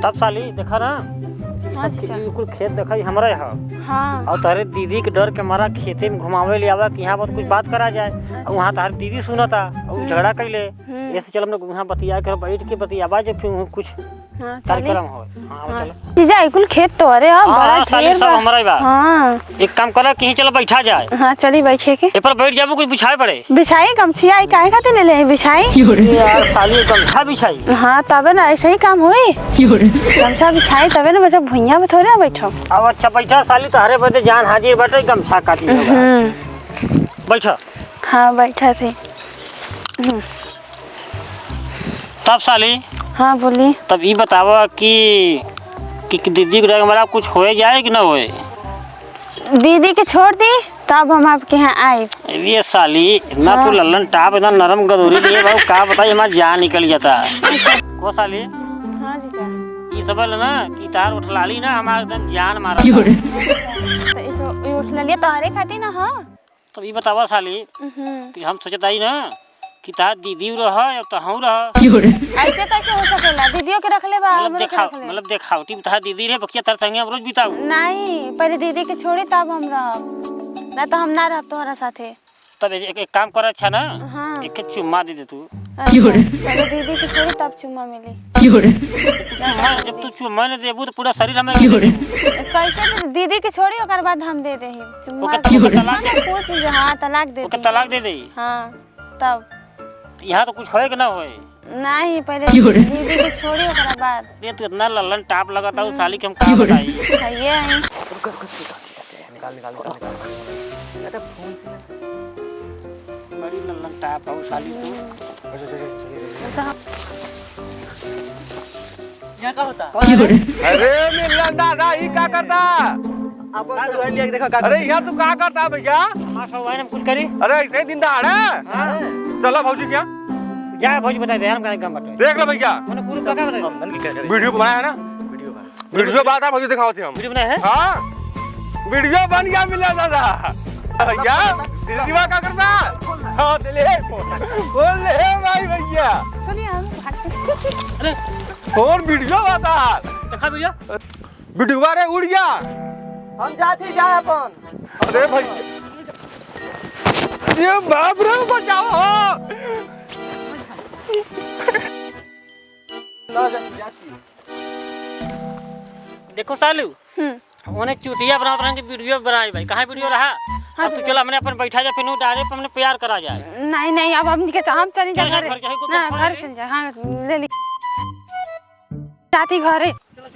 तब साली देखा ना हाँ बिल्कुल खेत देखा ही हमारा है। हाँ और तारे दीदी के डर के मारा खेते में घुमावे ले आवा कि यहाँ पर कुछ बात करा जाए। और वहाँ तारे दीदी सुना था और झगड़ा कैले। ऐसे चल हम लोग वहाँ बतिया कर बैठ के बतियावा जो फिर कुछ कार्यक्रम हो। हाँ चलो जीजा कुल खेत तो अरे अब बड़ा साली सब हमारा ही बा। हाँ एक काम करा कहीं चलो बैठा जाए। हाँ चली बैठे के ए पर बैठ जाबो कुछ बिछाए पड़े। बिछाई गमछिया आई काहे खातिर ले ले बिछाई यार साली गमछा बिछाई। हाँ तबे ना ऐसे ही काम हुई गमछा बिछाई तबे ना बच्चा भुइया में थोड़े बैठो। अब अच्छा बैठा साली तारे बदे जान हाजिर बैठे गमछा काटी बैठा। हाँ बैठा थे। तब साली हाँ बोली। तब ये बतावा कि दीदी को हमारा कुछ होए जाए कि ना होए। दीदी के छोड़ दी तब हम आपके यहाँ आए। ये साली इतना तो लल्लन टाप इतना नरम गदोरी लिए भाई का बताइए हमारा जान निकल जाता को साली। हाँ जीजा ये सब ना कि तार उठलाली ना हमारा एकदम जान मारा तो उठ लिया तोहरे खाती ना। हाँ तब ये बतावा साली कि हम सोचता ही ना कि तार दीदी रहा या तो हम रहा। ऐसे कैसे हो सकेला दीदियों के रख ले बा मतलब देखावटी तार दीदी रे बकिया तार संगे रोज बिताऊ। नहीं पहले दीदी के छोड़ी तब हम रहब ना तो हम ना रहब तोहरा साथे। तब एक काम कर अच्छा ना। हाँ। एक चुम्मा दे दे तू। पहले दीदी के छोड़ी तब चुम्मा मिली। जब तू चुम्मा नहीं देबू तो पूरा शरीर हमें कैसे दीदी के छोड़ी ओकर बाद हम दे दे चुम्मा कुछ। हाँ तलाक दे दे। तलाक दे दे। हाँ तब यहाँ तो कुछ होए कि ना होए। नहीं पहले दीदी के छोड़ी ओकर बाद। ये तो इतना लल्लन टाप लगाता हूँ साली के हम का बताई। ये आई निकाल बड़ी लल्लन टाप है साली तू। यहाँ का होता अरे मिलन दादा ये क्या करता। अरे यहाँ तू क्या करता भैया। हमारा कुछ करी। अरे ऐसे दिन दहाड़ है। चलो भौजी क्या जा भौजी बता दे हम काम बता देख लो भैया मैंने पूरी पका बता वीडियो बनाया है ना। वीडियो बात है भौजी दिखाओ थे हम। वीडियो बनाया है। हाँ वीडियो बन गया मिलन दादा भैया। दीदी क्या करता। हाँ ले बोल ले भाई भैया अरे फोन वीडियो बता देखा वीडियो वीडियो अरे उड़ गया। हम जाते जा अपन। अरे भैया ये बाप रे बचाओ। देखो सालू उन्हें चुटिया बना रहे वीडियो बनाई भाई कहाँ वीडियो रहा। अब तो चलो हमने अपन बैठा जाए फिर डायरेक्ट हमने प्यार करा जाए। नहीं नहीं अब हम चली जा चल घर घर जाए ना घर चल जा। हाँ ले ली जाती घरे। चलो